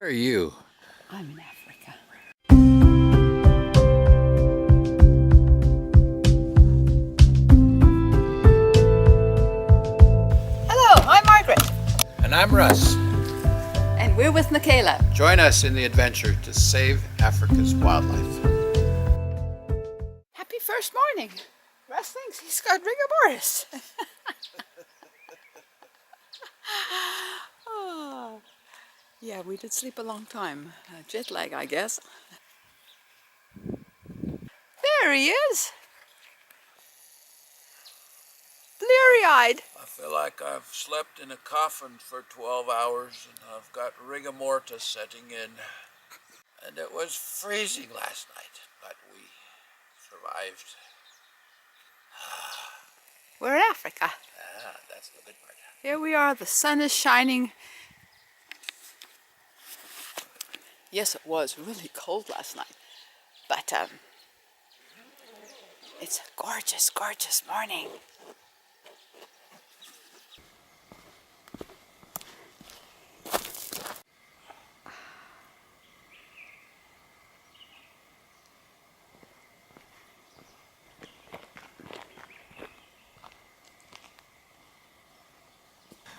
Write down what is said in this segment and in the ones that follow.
Where are you? I'm in Africa. Hello, I'm Margrit. And I'm Russ. And we're with Michaela. Join us in the adventure to save Africa's wildlife. Happy first morning. Russ thinks he's got rigor mortis. Oh. Yeah, we did sleep a long time. Jet lag, I guess. There he is. Bleary-eyed. I feel like I've slept in a coffin for 12 hours and I've got rigor mortis setting in. And it was freezing last night, but we survived. We're in Africa. Ah, that's the good part. Here we are, the sun is shining. Yes, it was really cold last night, but it's a gorgeous, gorgeous morning.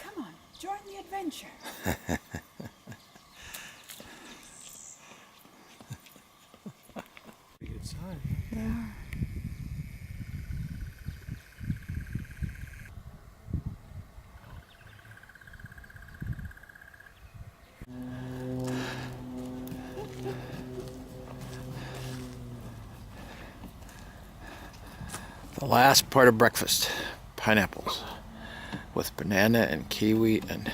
Come on, join the adventure. Good sign. They are. The last part of breakfast, pineapples with banana and kiwi and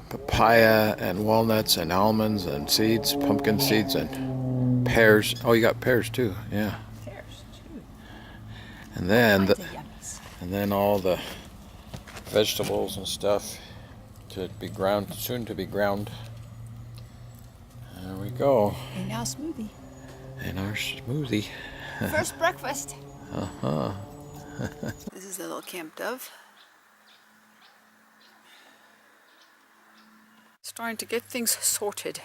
papaya and walnuts and almonds and seeds, pumpkin seeds and pears. Oh, you got pears too, yeah. Pears too. And then Quite the yummies. and then all the vegetables and stuff to be ground, soon to be ground. There we go. And now smoothie. And our smoothie. First breakfast. Uh-huh. This is the little camp dove. Starting to get things sorted.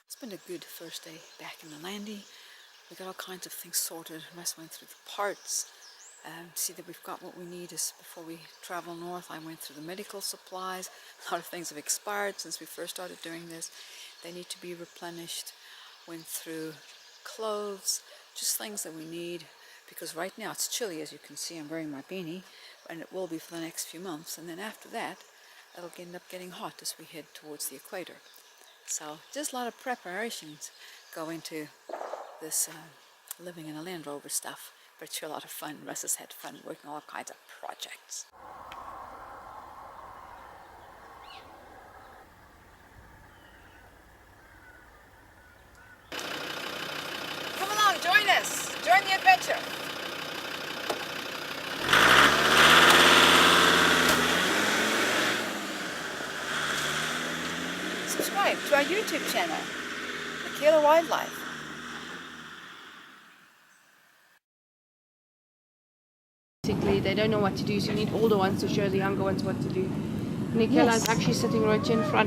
It's been a good first day back in the landy. We got all kinds of things sorted. Russ went through the parts, see that we've got what we need is before we travel north. I went through the medical supplies. A lot of things have expired since we first started doing this. They need to be replenished. Went through clothes, just things that we need, because right now it's chilly, as you can see. I'm wearing my beanie, and it will be for the next few months. And then after that, it'll end up getting hot as we head towards the equator. So just a lot of preparations go into this living in a Land Rover stuff, but it's sure a lot of fun. Russ has had fun working on all kinds of projects. Come along, join us. Join the adventure. Subscribe to our YouTube channel, Michaela Wildlife. Basically, they don't know what to do, so you need older ones to show the younger ones what to do. Michaela is actually sitting right in front.